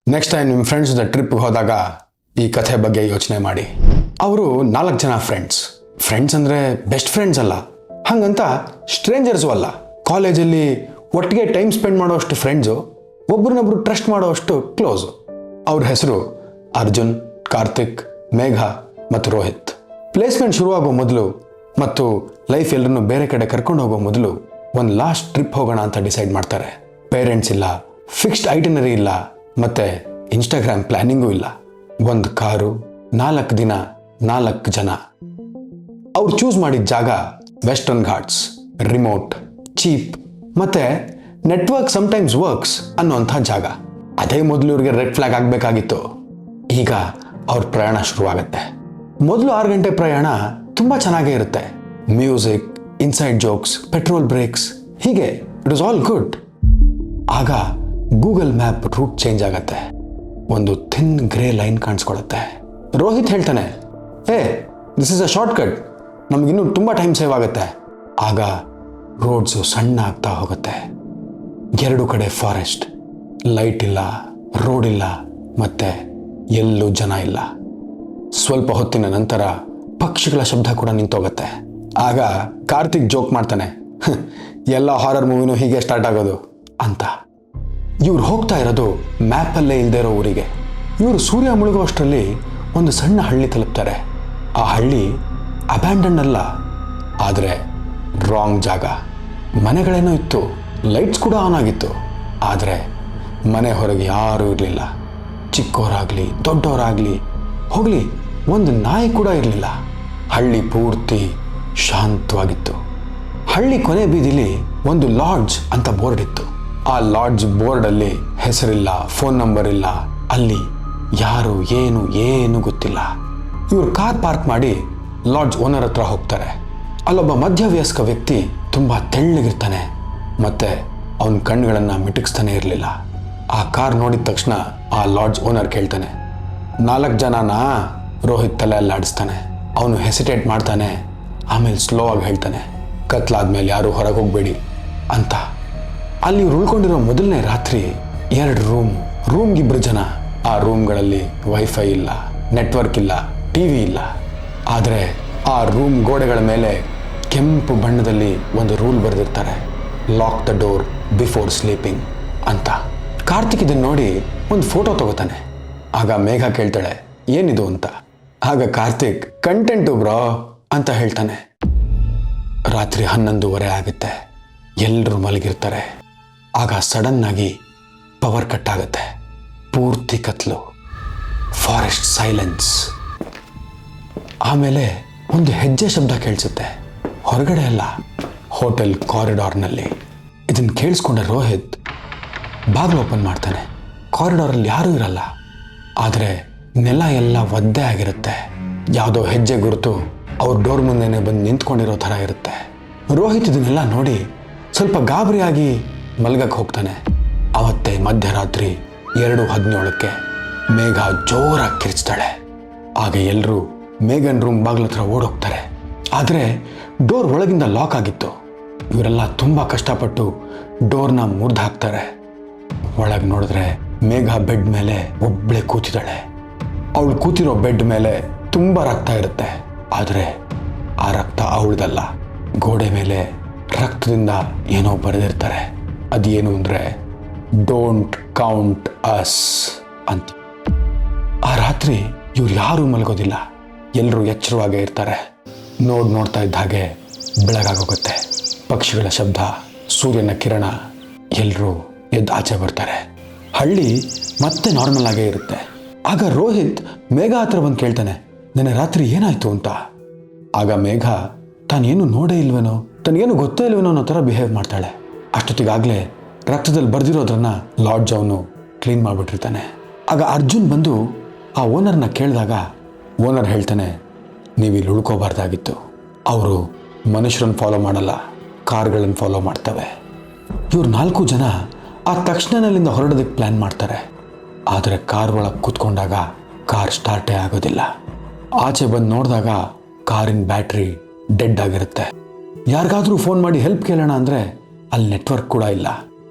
Next time ನಿಮ್ಮ friends ಜೊತೆ ಟ್ರಿಪ್ಗೆ ಹೋದಾಗ ಈ ಕಥೆ ಬಗ್ಗೆ ಯೋಚನೆ ಮಾಡಿ. ಅವರು 4 ಜನ ಫ್ರೆಂಡ್ಸ್ ಅಂದರೆ ಬೆಸ್ಟ್ ಫ್ರೆಂಡ್ಸ್ ಅಲ್ಲ, ಹಾಗಂತ ಸ್ಟ್ರೇಂಜರ್ಸು ಅಲ್ಲ. ಕಾಲೇಜಲ್ಲಿ ಒಟ್ಟಿಗೆ ಟೈಮ್ ಸ್ಪೆಂಡ್ ಮಾಡೋಷ್ಟು ಫ್ರೆಂಡ್ಸು, ಒಬ್ರನ್ನೊಬ್ರು ಟ್ರಸ್ಟ್ ಮಾಡೋಷ್ಟು ಕ್ಲೋಸು. ಅವ್ರ ಹೆಸರು ಅರ್ಜುನ್, ಕಾರ್ತಿಕ್, ಮೇಘ ಮತ್ತು ರೋಹಿತ್. ಪ್ಲೇಸ್ಮೆಂಟ್ ಶುರುವಾಗೋ ಮೊದಲು ಮತ್ತು ಲೈಫ್ ಎಲ್ಲರನ್ನೂ ಬೇರೆ ಕಡೆ ಕರ್ಕೊಂಡು ಹೋಗೋ ಮೊದಲು ಒಂದು ಲಾಸ್ಟ್ ಟ್ರಿಪ್ ಹೋಗೋಣ ಅಂತ ಡಿಸೈಡ್ ಮಾಡ್ತಾರೆ. ಪೇರೆಂಟ್ಸ್ ಇಲ್ಲ, ಫಿಕ್ಸ್ಡ್ ಐಟನರಿ ಇಲ್ಲ, ಮತ್ತೆ ಇನ್ಸ್ಟಾಗ್ರಾಮ್ ಪ್ಲಾನಿಂಗೂ ಇಲ್ಲ. ಒಂದು ಕಾರು, 4 ದಿನ, 4 ಜನ. ಅವ್ರು ಚೂಸ್ ಮಾಡಿದ ಜಾಗ ವೆಸ್ಟರ್ನ್ ಘಾಟ್ಸ್, ರಿಮೋಟ್, ಚೀಪ್ ಮತ್ತೆ ನೆಟ್ವರ್ಕ್ ಸಮ್ಟೈಮ್ಸ್ ವರ್ಕ್ಸ್ ಅನ್ನೋಂಥ ಜಾಗ. ಅದೇ ಮೊದಲು ಇವ್ರಿಗೆ ರೆಡ್ ಫ್ಲಾಗ್ ಆಗಬೇಕಾಗಿತ್ತು. ಈಗ ಅವ್ರ ಪ್ರಯಾಣ ಶುರುವಾಗುತ್ತೆ. ಮೊದಲು 6 ಗಂಟೆ ಪ್ರಯಾಣ ತುಂಬ ಚೆನ್ನಾಗೇ ಇರುತ್ತೆ. Music, inside jokes, petrol breaks, ಹೀಗೆ ಇಟ್ ಇಸ್ ಆಲ್ ಗುಡ್. ಆಗ ಗೂಗಲ್ ಮ್ಯಾಪ್ ರೂಟ್ ಚೇಂಜ್ ಆಗತ್ತೆ. ಒಂದು ಥಿನ್ ಗ್ರೇ ಲೈನ್ ಕಾಣಿಸ್ಕೊಳ್ಳುತ್ತೆ. ರೋಹಿತ್ ಹೇಳ್ತಾನೆ, this is a shortcut, ನಮಗಿನ್ನೂ ತುಂಬ ಟೈಮ್ ಸೇವ್ ಆಗುತ್ತೆ. ಆಗ ರೋಡ್ಸು ಸಣ್ಣ ಆಗ್ತಾ ಹೋಗುತ್ತೆ. 2 ಕಡೆ ಫಾರೆಸ್ಟ್, ಲೈಟ್ ಇಲ್ಲ, ರೋಡ್ ಇಲ್ಲ, ಮತ್ತೆ ಎಲ್ಲೂ ಜನ ಇಲ್ಲ. ಸ್ವಲ್ಪ ಹೊತ್ತಿನ ನಂತರ ಪಕ್ಷಿಗಳ ಶಬ್ದ ಕೂಡ ನಿಂತೋಗುತ್ತೆ. ಆಗ ಕಾರ್ತಿಕ್ ಜೋಕ್ ಮಾಡ್ತಾನೆ, ಎಲ್ಲ ಹಾರರ್ ಮೂವಿನೂ ಹೀಗೆ ಸ್ಟಾರ್ಟ್ ಆಗೋದು ಅಂತ. ಇವ್ರು ಹೋಗ್ತಾ ಇರೋದು ಮ್ಯಾಪಲ್ಲೇ ಇಲ್ಲದೆ ಇರೋ ಊರಿಗೆ. ಇವರು ಸೂರ್ಯ ಮುಳುಗುವಷ್ಟರಲ್ಲಿ ಒಂದು ಸಣ್ಣ ಹಳ್ಳಿ ತಲುಪ್ತಾರೆ. ಆ ಹಳ್ಳಿ ಅಬ್ಯಾಂಡನ್ ಅಲ್ಲ, ಆದರೆ ರಾಂಗ್ ಜಾಗ. ಮನೆಗಳೇನೋ ಇತ್ತು, ಲೈಟ್ಸ್ ಕೂಡ ಆನ್ ಆಗಿತ್ತು, ಆದರೆ ಮನೆ ಹೊರಗೆ ಯಾರೂ ಇರಲಿಲ್ಲ. ಚಿಕ್ಕವರಾಗಲಿ ದೊಡ್ಡವರಾಗಲಿ, ಹೋಗಲಿ ಒಂದು ನಾಯಿ ಕೂಡ ಇರಲಿಲ್ಲ. ಹಳ್ಳಿ ಪೂರ್ತಿ ಶಾಂತವಾಗಿತ್ತು. ಹಳ್ಳಿ ಕೊನೆ ಬೀದಿಲಿ ಒಂದು ಲಾಡ್ಜ್ ಅಂತ ಬೋರ್ಡ್ ಇತ್ತು. ಆ ಲಾಡ್ಜ್ ಬೋರ್ಡಲ್ಲಿ ಹೆಸರಿಲ್ಲ, ಫೋನ್ ನಂಬರ್ ಇಲ್ಲ, ಅಲ್ಲಿ ಯಾರು ಏನು ಗೊತ್ತಿಲ್ಲ. ಇವರು ಕಾರ್ ಪಾರ್ಕ್ ಮಾಡಿ ಲಾಡ್ಜ್ ಓನರ್ ಹತ್ರ ಹೋಗ್ತಾರೆ. ಅಲ್ಲೊಬ್ಬ ಮಧ್ಯವಯಸ್ಕ ವ್ಯಕ್ತಿ ತುಂಬ ತೆಳ್ಳಗಿರ್ತಾನೆ, ಮತ್ತೆ ಅವನ ಕಣ್ಣುಗಳನ್ನು ಮಿಟುಕಿಸ್ತಾನೆ ಇರಲಿಲ್ಲ. ಆ ಕಾರ್ ನೋಡಿದ ತಕ್ಷಣ ಆ ಲಾಡ್ಜ್ ಓನರ್ ಕೇಳ್ತಾನೆ, 4 ಜನನಾ? ರೋಹಿತ್ ತಲೆ ಅಲ್ಲಾಡಿಸ್ತಾನೆ. ಅವನು ಹೆಸಿಟೇಟ್ ಮಾಡ್ತಾನೆ. ಆಮೇಲೆ ಸ್ಲೋ ಆಗಿ ಹೇಳ್ತಾನೆ, ಕತ್ಲಾದ್ಮೇಲೆ ಯಾರು ಹೊರಗೆ ಹೋಗಬೇಡಿ ಅಂತ. ಅಲ್ಲಿ ಇವ್ರು ಉಳ್ಕೊಂಡಿರೋ ಮೊದಲನೇ ರಾತ್ರಿ 2 ರೂಮ್ಗೆ 2 ಜನ. ಆ ರೂಮ್ಗಳಲ್ಲಿ ವೈಫೈ ಇಲ್ಲ, ನೆಟ್ವರ್ಕ್ ಇಲ್ಲ, ಟಿವಿ ಇಲ್ಲ. ಆದರೆ ಆ ರೂಮ್ ಗೋಡೆಗಳ ಮೇಲೆ ಕೆಂಪು ಬಣ್ಣದಲ್ಲಿ ಒಂದು ರೂಲ್ ಬರೆದಿರ್ತಾರೆ, lock the door before sleeping ಅಂತ. ಕಾರ್ತಿಕ್ ಇದನ್ನು ನೋಡಿ ಒಂದು ಫೋಟೋ ತಗೋತಾನೆ. ಆಗ ಮೇಘ ಕೇಳ್ತಾಳೆ, ಏನಿದು ಅಂತ. ಆಗ ಕಾರ್ತಿಕ್, ಕಂಟೆಂಟು ಬ್ರೋ ಅಂತ ಹೇಳ್ತಾನೆ. ರಾತ್ರಿ 11:30 ಆಗುತ್ತೆ. ಎಲ್ಲರೂ ಮಲಗಿರ್ತಾರೆ. ಆಗ ಸಡನ್ನಾಗಿ ಪವರ್ ಕಟ್ ಆಗುತ್ತೆ. ಪೂರ್ತಿ ಕತ್ಲು, ಫಾರೆಸ್ಟ್ ಸೈಲೆನ್ಸ್. ಆಮೇಲೆ ಒಂದು ಹೆಜ್ಜೆ ಶಬ್ದ ಕೇಳಿಸುತ್ತೆ. ಹೊರಗಡೆ ಅಲ್ಲ, ಹೋಟೆಲ್ ಕಾರಿಡಾರ್ನಲ್ಲಿ. ಇದನ್ನು ಕೇಳಿಸ್ಕೊಂಡ ರೋಹಿತ್ ಬಾಗಿಲು ಓಪನ್ ಮಾಡ್ತಾನೆ. ಕಾರಿಡಾರಲ್ಲಿ ಯಾರೂ ಇರಲ್ಲ, ಆದರೆ ನೆಲ ಎಲ್ಲ ಒದ್ದೆ ಆಗಿರುತ್ತೆ. ಯಾವುದೋ ಹೆಜ್ಜೆ ಗುರುತು ಅವ್ರ ಡೋರ್ ಮುಂದೆನೆ ಬಂದು ನಿಂತ್ಕೊಂಡಿರೋ ಥರ ಇರುತ್ತೆ. ರೋಹಿತ್ ಇದನ್ನೆಲ್ಲ ನೋಡಿ ಸ್ವಲ್ಪ ಗಾಬರಿಯಾಗಿ ಮಲ್ಗಕ್ಕೆ ಹೋಗ್ತಾನೆ. ಅವತ್ತೇ ಮಧ್ಯರಾತ್ರಿ 2:17ಕ್ಕೆ ಮೇಘ ಜೋರಾಗಿ ಕಿರ್ಚ್ತಾಳೆ. ಆಗ ಎಲ್ಲರೂ ಮೇಘನ್ ರೂಮ್ ಬಾಗಿಲ ಹತ್ರ ಓಡೋಗ್ತಾರೆ. ಆದರೆ ಡೋರ್ ಒಳಗಿಂದ ಲಾಕ್ ಆಗಿತ್ತು. ಇವರೆಲ್ಲ ತುಂಬ ಕಷ್ಟಪಟ್ಟು ಡೋರ್ನ ಮುರಿದು ಹಾಕ್ತಾರೆ. ಒಳಗೆ ನೋಡಿದ್ರೆ ಮೇಘ ಬೆಡ್ ಮೇಲೆ ಒಬ್ಬಳೇ ಕೂತಿದ್ದಾಳೆ. ಅವಳು ಕೂತಿರೋ ಬೆಡ್ ಮೇಲೆ ತುಂಬ ರಕ್ತ ಇರುತ್ತೆ, ಆದರೆ ಆ ರಕ್ತ ಅವಳದಲ್ಲ. ಗೋಡೆ ಮೇಲೆ ರಕ್ತದಿಂದ ಏನೋ ಬರೆದಿರ್ತಾರೆ. ಅದೇನು ಅಂದರೆ ಡೋಂಟ್ ಕೌಂಟ್ ಅಸ್ ಅಂತ. ಆ ರಾತ್ರಿ ಇವ್ರು ಯಾರೂ ಮಲಗೋದಿಲ್ಲ, ಎಲ್ಲರೂ ಎಚ್ಚರವಾಗೇ ಇರ್ತಾರೆ. ನೋಡ್ತಾ ಇದ್ದ ಹಾಗೆ ಬೆಳಗಾಗೋಗುತ್ತೆ. ಪಕ್ಷಿಗಳ ಶಬ್ದ, ಸೂರ್ಯನ ಕಿರಣ, ಎಲ್ಲರೂ ಎದ್ದು ಆಚೆ ಬರ್ತಾರೆ. ಹಳ್ಳಿ ಮತ್ತೆ ನಾರ್ಮಲ್ ಆಗೇ ಇರುತ್ತೆ. ಆಗ ರೋಹಿತ್ ಮೇಘ ಹತ್ರ ಬಂದು ಕೇಳ್ತಾನೆ, ನೆನ್ನೆ ರಾತ್ರಿ ಏನಾಯ್ತು ಅಂತ. ಆಗ ಮೇಘ ತಾನೇನು ನೋಡೇ ಇಲ್ವೇನೋ, ತನಗೇನು ಗೊತ್ತೇ ಇಲ್ವೇನೋ ಅನ್ನೋ ಥರ ಬಿಹೇವ್ ಮಾಡ್ತಾಳೆ. ಅಷ್ಟೊತ್ತಿಗಾಗಲೇ ರಕ್ತದಲ್ಲಿ ಬರ್ದಿರೋದ್ರನ್ನ ಲಾಡ್ಜ್ ಅವನು ಕ್ಲೀನ್ ಮಾಡಿಬಿಟ್ಟಿರ್ತಾನೆ. ಆಗ ಅರ್ಜುನ್ ಬಂದು ಆ ಓನರ್ನ ಕೇಳಿದಾಗ ಓನರ್ ಹೇಳ್ತಾನೆ, ನೀವು ಇಲ್ಲಿ ಉಳ್ಕೋಬಾರ್ದಾಗಿತ್ತು. ಅವರು ಮನುಷ್ಯರನ್ನು ಫಾಲೋ ಮಾಡಲ್ಲ, ಕಾರ್ಗಳನ್ನು ಫಾಲೋ ಮಾಡ್ತವೆ. ಇವ್ರು 4 ಜನ ಆ ತಕ್ಷಣದಲ್ಲಿಂದ ಹೊರಡೋದಕ್ಕೆ ಪ್ಲ್ಯಾನ್ ಮಾಡ್ತಾರೆ. ಆದರೆ ಕಾರ್ ಒಳಗೆ ಕೂತ್ಕೊಂಡಾಗ ಕಾರ್ ಸ್ಟಾರ್ಟೇ ಆಗೋದಿಲ್ಲ. ಆಚೆ ಬಂದು ನೋಡಿದಾಗ ಕಾರಿನ ಬ್ಯಾಟ್ರಿ ಡೆಡ್ ಆಗಿರುತ್ತೆ. ಯಾರಿಗಾದ್ರೂ ಫೋನ್ ಮಾಡಿ ಹೆಲ್ಪ್ ಕೇಳೋಣ ಅಂದರೆ ಅಲ್ಲಿ ನೆಟ್ವರ್ಕ್ ಕೂಡ ಇಲ್ಲ.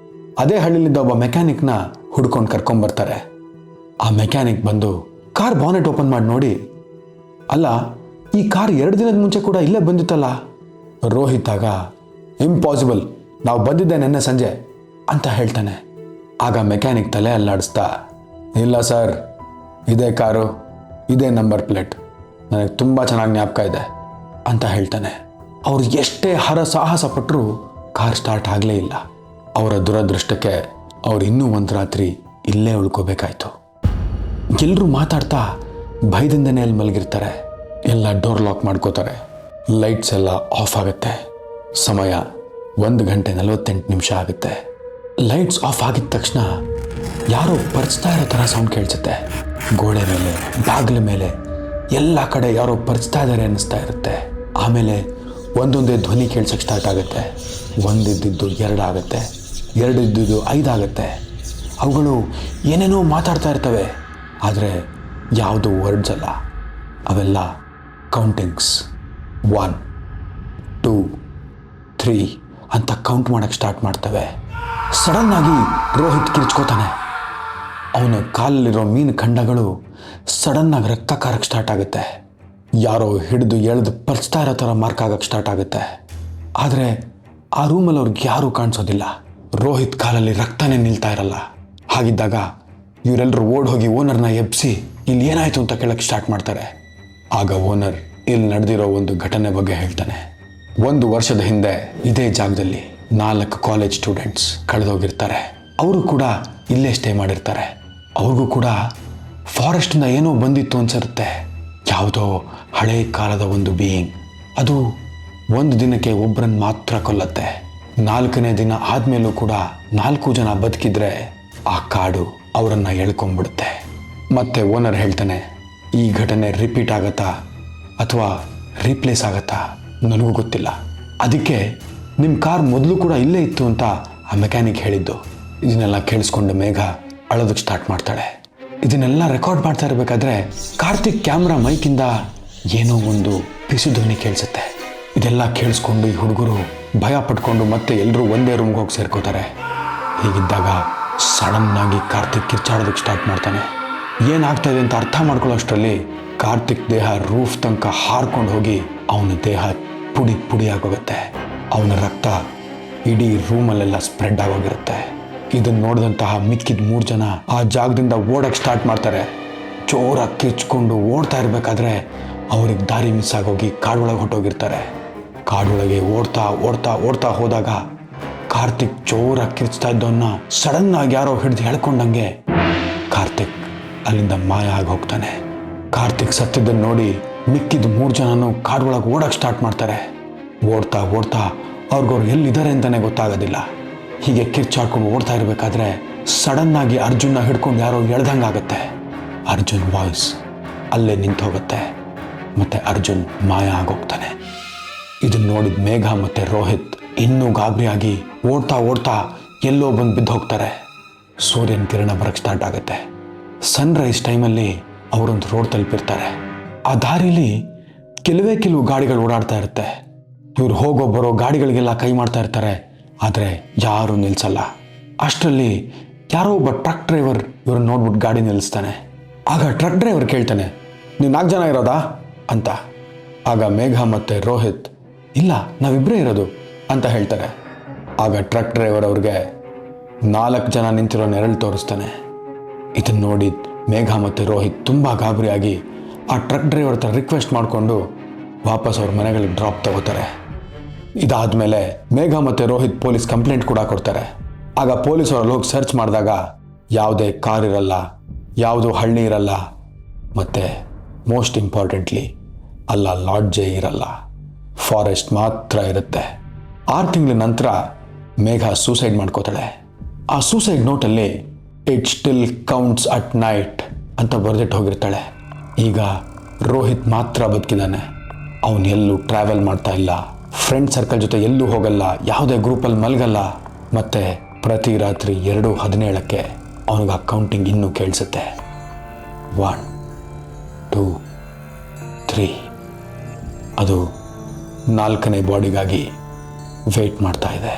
ಅದೇ ಹಳ್ಳಿಲಿದ್ದ ಒಬ್ಬ ಮೆಕ್ಯಾನಿಕ್ನ ಹುಡ್ಕೊಂಡು ಕರ್ಕೊಂಬರ್ತಾರೆ. ಆ ಮೆಕ್ಯಾನಿಕ್ ಬಂದು ಕಾರ್ ಬಾನೆಟ್ ಓಪನ್ ಮಾಡಿ ನೋಡಿ, ಅಲ್ಲ ಈ ಕಾರ್ 2 ದಿನದ ಮುಂಚೆ ಕೂಡ ಇಲ್ಲೇ ಬಂದಿತ್ತಲ್ಲ. ರೋಹಿತ್ ಆಗ ಇಂಪಾಸಿಬಲ್, ನಾವು ಬಂದಿದ್ದೆ ನೆನ್ನೆ ಸಂಜೆ ಅಂತ ಹೇಳ್ತಾನೆ. ಆಗ ಮೆಕ್ಯಾನಿಕ್ ತಲೆ ಅಲ್ಲಾಡಿಸ್ತಾ, ಇಲ್ಲ ಸರ್, ಇದೇ ಕಾರು, ಇದೇ ನಂಬರ್ ಪ್ಲೇಟ್, ನನಗೆ ತುಂಬ ಚೆನ್ನಾಗಿ ಜ್ಞಾಪಕ ಇದೆ ಅಂತ ಹೇಳ್ತಾನೆ. ಅವ್ರು ಎಷ್ಟೇ ಸಾಹಸ ಪಟ್ಟರೂ ಕಾರ್ ಸ್ಟಾರ್ಟ್ ಆಗಲೇ ಇಲ್ಲ. ಅವರ ದುರದೃಷ್ಟಕ್ಕೆ ಅವ್ರು ಇನ್ನೂ ಒಂದು ರಾತ್ರಿ ಇಲ್ಲೇ ಉಳ್ಕೋಬೇಕಾಯ್ತು. ಎಲ್ಲರೂ ಮಾತಾಡ್ತಾ ಭಯದಿಂದನೇ ಅಲ್ಲಿ ಮಲಗಿರ್ತಾರೆ. ಎಲ್ಲ ಡೋರ್ ಲಾಕ್ ಮಾಡ್ಕೋತಾರೆ. ಲೈಟ್ಸ್ ಎಲ್ಲ ಆಫ್ ಆಗುತ್ತೆ. ಸಮಯ 1:48 ಆಗುತ್ತೆ. ಲೈಟ್ಸ್ ಆಫ್ ಆಗಿದ ತಕ್ಷಣ ಯಾರೋ ಪರ್ಚ್ತಾ ಇರೋ ಥರ ಸೌಂಡ್ ಕೇಳಿಸುತ್ತೆ. ಗೋಡೆ ಮೇಲೆ, ಬಾಗಿಲ ಮೇಲೆ ಎಲ್ಲ ಕಡೆ ಯಾರೋ ಪರ್ಚ್ತಾ ಇದ್ದಾರೆ ಅನ್ನಿಸ್ತಾ ಇರುತ್ತೆ. ಆಮೇಲೆ ಒಂದೊಂದೇ ಧ್ವನಿ ಕೇಳ್ಸಕ್ಕೆ ಸ್ಟಾರ್ಟ್ ಆಗುತ್ತೆ. 1 ಇದ್ದಿದ್ದು 2 ಆಗುತ್ತೆ, 2 ಇದ್ದಿದ್ದು 5 ಆಗುತ್ತೆ. ಅವುಗಳು ಏನೇನೋ ಮಾತಾಡ್ತಾ ಇರ್ತವೆ, ಆದರೆ ಯಾವುದು ವರ್ಡ್ಸ್ ಅಲ್ಲ, ಅವೆಲ್ಲ ಕೌಂಟಿಂಗ್ಸ್. 1 2 3 ಅಂತ ಕೌಂಟ್ ಮಾಡೋಕ್ಕೆ ಸ್ಟಾರ್ಟ್ ಮಾಡ್ತವೆ. ಸಡನ್ನಾಗಿ ರೋಹಿತ್ ಕಿರ್ಚ್ಕೋತಾನೆ. ಅವನ ಕಾಲಲ್ಲಿರೋ ಮೀನು ಖಂಡಗಳು ಸಡನ್ನಾಗಿ ರಕ್ತ ಕಾರಕ್ಕೆ ಸ್ಟಾರ್ಟ್ ಆಗುತ್ತೆ. ಯಾರೋ ಹಿಡಿದು ಎಳೆದು ಪರ್ಚ್ತಾ ಇರೋ ಥರ ಮಾರ್ಕ್ ಆಗಕ್ಕೆ ಸ್ಟಾರ್ಟ್ ಆಗುತ್ತೆ. ಆದರೆ ಆ ರೂಮಲ್ಲಿ ಅವ್ರಿಗೆ ಯಾರೂ ಕಾಣಿಸೋದಿಲ್ಲ. ರೋಹಿತ್ ಕಾಲಲ್ಲಿ ರಕ್ತನೇ ನಿಲ್ತಾ ಇರಲ್ಲ. ಹಾಗಿದ್ದಾಗ ಇವರೆಲ್ಲರೂ ಓಡ್ ಹೋಗಿ ಓನರ್ನ ಎಬ್ಬಿಸಿ ಇಲ್ಲಿ ಏನಾಯಿತು ಅಂತ ಕೇಳಕ್ಕೆ ಸ್ಟಾರ್ಟ್ ಮಾಡ್ತಾರೆ. ಆಗ ಓನರ್ ಇಲ್ಲಿ ನಡೆದಿರೋ ಒಂದು ಘಟನೆ ಬಗ್ಗೆ ಹೇಳ್ತಾನೆ. 1 ವರ್ಷದ ಹಿಂದೆ ಇದೇ ಜಾಗದಲ್ಲಿ 4 ಕಾಲೇಜ್ ಸ್ಟೂಡೆಂಟ್ಸ್ ಕಳೆದೋಗಿರ್ತಾರೆ. ಅವರು ಕೂಡ ಇಲ್ಲೇ ಸ್ಟೇ ಮಾಡಿರ್ತಾರೆ. ಅವ್ರಿಗೂ ಕೂಡ ಫಾರೆಸ್ಟಿಂದ ಏನೋ ಬಂದಿತ್ತು ಅನ್ಸಿರುತ್ತೆ. ಯಾವುದೋ ಹಳೆ ಕಾಲದ ಒಂದು ಬೀಯಿಂಗ್. ಅದು 1 ದಿನಕ್ಕೆ ಒಬ್ಬರನ್ನು ಮಾತ್ರ ಕೊಲ್ಲತ್ತೆ. 4ನೇ ದಿನ ಆದಮೇಲೂ ಕೂಡ 4 ಜನ ಬದುಕಿದ್ರೆ ಆ ಕಾಡು ಅವರನ್ನು ಎಳ್ಕೊಂಡ್ಬಿಡುತ್ತೆ. ಮತ್ತೆ ಓನರ್ ಹೇಳ್ತಾನೆ, ಈ ಘಟನೆ ರಿಪೀಟ್ ಆಗತ್ತಾ ಅಥವಾ ರೀಪ್ಲೇಸ್ ಆಗತ್ತಾ ನನಗೂ ಗೊತ್ತಿಲ್ಲ. ಅದಕ್ಕೆ ನಿಮ್ಮ ಕಾರ್ ಮೊದಲು ಕೂಡ ಇಲ್ಲೇ ಇತ್ತು ಅಂತ ಆ ಮೆಕ್ಯಾನಿಕ್ ಹೇಳಿದ್ದು. ಇದನ್ನೆಲ್ಲ ಕೇಳಿಸ್ಕೊಂಡು ಮೇಘ ಅಳೋದಕ್ಕೆ ಸ್ಟಾರ್ಟ್ ಮಾಡ್ತಾಳೆ. ಇದನ್ನೆಲ್ಲ ರೆಕಾರ್ಡ್ ಮಾಡ್ತಾ ಇರಬೇಕಾದ್ರೆ ಕಾರ್ತಿಕ್ ಕ್ಯಾಮ್ರಾ ಮೈಕಿಂದ ಏನೋ ಒಂದು ಪಿಸು ಧ್ವನಿ ಕೇಳಿಸುತ್ತೆ. ಇದೆಲ್ಲ ಕೇಳಿಸ್ಕೊಂಡು ಈ ಹುಡುಗರು ಭಯ ಪಟ್ಕೊಂಡು ಮತ್ತೆ ಎಲ್ಲರೂ ಒಂದೇ ರೂಮ್ಗೆ ಹೋಗಿ ಸೇರ್ಕೋತಾರೆ. ಹೀಗಿದ್ದಾಗ ಸಡನ್ನಾಗಿ ಕಾರ್ತಿಕ್ ಕಿರ್ಚಾಡೋದಕ್ಕೆ ಸ್ಟಾರ್ಟ್ ಮಾಡ್ತಾನೆ. ಏನಾಗ್ತಾ ಇದೆ ಅಂತ ಅರ್ಥ ಮಾಡ್ಕೊಳ್ಳೋಷ್ಟರಲ್ಲಿ ಕಾರ್ತಿಕ್ ದೇಹ ರೂಫ್ ತನಕ ಹಾರ್ಕೊಂಡು ಹೋಗಿ ಅವನ ದೇಹ ಪುಡಿ ಪುಡಿ ಆಗೋಗುತ್ತೆ. ಅವನ ರಕ್ತ ಇಡೀ ರೂಮಲ್ಲೆಲ್ಲ ಸ್ಪ್ರೆಡ್ ಆಗೋಗಿರುತ್ತೆ. ಇದನ್ನು ನೋಡಿದಂತಹ ಮಿಕ್ಕಿದ 3 ಜನ ಆ ಜಾಗದಿಂದ ಓಡಕ್ಕೆ ಸ್ಟಾರ್ಟ್ ಮಾಡ್ತಾರೆ. ಜೋರಾಗಿ ಕಿರ್ಚ್ಕೊಂಡು ಓಡ್ತಾ ಇರಬೇಕಾದ್ರೆ ಅವ್ರಿಗೆ ದಾರಿ ಮಿಸ್ ಆಗೋಗಿ ಕಾಡೊಳಗೆ ಹೊಟ್ಟೋಗಿರ್ತಾರೆ. ಕಾಡೊಳಗೆ ಓಡ್ತಾ ಓಡ್ತಾ ಓಡ್ತಾ ಹೋದಾಗ ಕಾರ್ತಿಕ್ ಜೋರಾಗಿ ಕಿರ್ಚ್ತಾ ಇದ್ದವನ್ನ ಸಡನ್ನಾಗಿ ಯಾರೋ ಹಿಡಿದು ಹೇಳ್ಕೊಂಡಂಗೆ ಕಾರ್ತಿಕ್ ಅಲ್ಲಿಂದ ಮಾಯ ಆಗಿ ಹೋಗ್ತಾನೆ. ಕಾರ್ತಿಕ್ ಸತ್ತಿದ್ದನ್ನು ನೋಡಿ ಮಿಕ್ಕಿದ 3 ಜನನೂ ಕಾಡೊಳಗೆ ಓಡಕ್ಕೆ ಸ್ಟಾರ್ಟ್ ಮಾಡ್ತಾರೆ. ಓಡ್ತಾ ಓಡ್ತಾ ಅವ್ರಿಗವ್ರು ಎಲ್ಲಿದ್ದಾರೆ ಅಂತಲೇ ಗೊತ್ತಾಗೋದಿಲ್ಲ. ಹೀಗೆ ಕಿರ್ಚಾಡ್ಕೊಂಡು ಓಡ್ತಾ ಇರಬೇಕಾದ್ರೆ ಸಡನ್ನಾಗಿ ಅರ್ಜುನ್ನ ಹಿಡ್ಕೊಂಡು ಯಾರೋ ಎಳ್ದಂಗಾಗತ್ತೆ. ಅರ್ಜುನ್ ವಾಯ್ಸ್ ಅಲ್ಲೇ ನಿಂತು ಹೋಗುತ್ತೆ. ಮತ್ತೆ ಅರ್ಜುನ್ ಮಾಯ ಆಗೋಗ್ತಾನೆ. ಇದನ್ನು ನೋಡಿದ ಮೇಘ ಮತ್ತು ರೋಹಿತ್ ಇನ್ನೂ ಗಾಬರಿಯಾಗಿ ಓಡ್ತಾ ಓಡ್ತಾ ಎಲ್ಲೋ ಬಂದು ಬಿದ್ದು ಹೋಗ್ತಾರೆ. ಸೂರ್ಯನ ಕಿರಣ ಬರೋಕ್ಕೆ ಸ್ಟಾರ್ಟ್ ಆಗುತ್ತೆ. ಸನ್ರೈಸ್ ಟೈಮಲ್ಲಿ ಅವರೊಂದು ರೋಡ್ ತಲುಪಿರ್ತಾರೆ. ಆ ದಾರಿಲಿ ಕೆಲವು ಗಾಡಿಗಳು ಓಡಾಡ್ತಾ ಇರುತ್ತೆ. ಇವ್ರು ಹೋಗೋ ಬರೋ ಗಾಡಿಗಳಿಗೆಲ್ಲ ಕೈ ಮಾಡ್ತಾ ಇರ್ತಾರೆ, ಆದರೆ ಯಾರೂ ನಿಲ್ಲಿಸಲ್ಲ. ಅಷ್ಟರಲ್ಲಿ ಯಾರೋ ಒಬ್ಬ ಟ್ರಕ್ ಡ್ರೈವರ್ ಇವ್ರನ್ನ ನೋಡ್ಬಿಟ್ಟು ಗಾಡಿ ನಿಲ್ಲಿಸ್ತಾನೆ. ಆಗ ಟ್ರಕ್ ಡ್ರೈವರ್ ಕೇಳ್ತಾನೆ, ನೀವು 4 ಜನ ಇರೋದಾ ಅಂತ. ಆಗ ಮೇಘ ಮತ್ತು ರೋಹಿತ್, ಇಲ್ಲ ನಾವಿಬ್ಬರೇ ಇರೋದು ಅಂತ ಹೇಳ್ತಾರೆ. ಆಗ ಟ್ರಕ್ ಡ್ರೈವರ್ ಅವ್ರಿಗೆ 4 ಜನ ನಿಂತಿರೋ ನೆರಳು ತೋರಿಸ್ತಾನೆ. ಇದನ್ನು ನೋಡಿ ಮೇಘ ಮತ್ತು ರೋಹಿತ್ ತುಂಬ ಗಾಬರಿಯಾಗಿ ಆ ಟ್ರಕ್ ಡ್ರೈವರ್ ಹತ್ರ ರಿಕ್ವೆಸ್ಟ್ ಮಾಡಿಕೊಂಡು ವಾಪಸ್ ಅವ್ರ ಮನೆಗಳಿಗೆ ಡ್ರಾಪ್ ತಗೋತಾರೆ. ಇದಾದಮೇಲೆ ಮೇಘ ಮತ್ತು ರೋಹಿತ್ ಪೊಲೀಸ್ ಕಂಪ್ಲೇಂಟ್ ಕೂಡ ಕೊಡ್ತಾರೆ. ಆಗ ಪೊಲೀಸರು ಹೋಗಿ ಸರ್ಚ್ ಮಾಡಿದಾಗ ಯಾವುದೇ ಕಾರ್ ಇರಲ್ಲ, ಯಾವುದೂ ಹಳ್ಳಿ ಇರಲ್ಲ, ಮತ್ತು ಮೋಸ್ಟ್ ಇಂಪಾರ್ಟೆಂಟ್ಲಿ ಅಲ್ಲ ಲಾಡ್ಜೇ ಇರಲ್ಲ, ಫಾರೆಸ್ಟ್ ಮಾತ್ರ ಇರುತ್ತೆ. 6 ತಿಂಗಳ ನಂತರ ಮೇಘ ಸೂಸೈಡ್ ಮಾಡ್ಕೋತಾಳೆ. ಆ ಸೂಸೈಡ್ ನೋಟಲ್ಲಿ it still counts at night ಅಂತ ಬರೆದಿಟ್ಟು ಹೋಗಿರ್ತಾಳೆ. ಈಗ ರೋಹಿತ್ ಮಾತ್ರ ಬದುಕಿದ್ದಾನೆ. ಅವನು ಎಲ್ಲೂ ಟ್ರಾವೆಲ್ ಮಾಡ್ತಾ ಇಲ್ಲ, ಫ್ರೆಂಡ್ ಸರ್ಕಲ್ ಜೊತೆ ಎಲ್ಲೂ ಹೋಗಲ್ಲ, ಯಾವುದೇ ಗ್ರೂಪಲ್ಲಿ ಮಲಗಲ್ಲ, ಮತ್ತು ಪ್ರತಿ ರಾತ್ರಿ 2:17ಕ್ಕೆ ಅವನಿಗೆ ಆ ಕೌಂಟಿಂಗ್ ಇನ್ನೂ ಕೇಳಿಸುತ್ತೆ. 1 2 3 ಅದು 4ನೇ ಬಾಡಿಗಾಗಿ ವೇಟ್ ಮಾಡ್ತಾ ಇದೆ.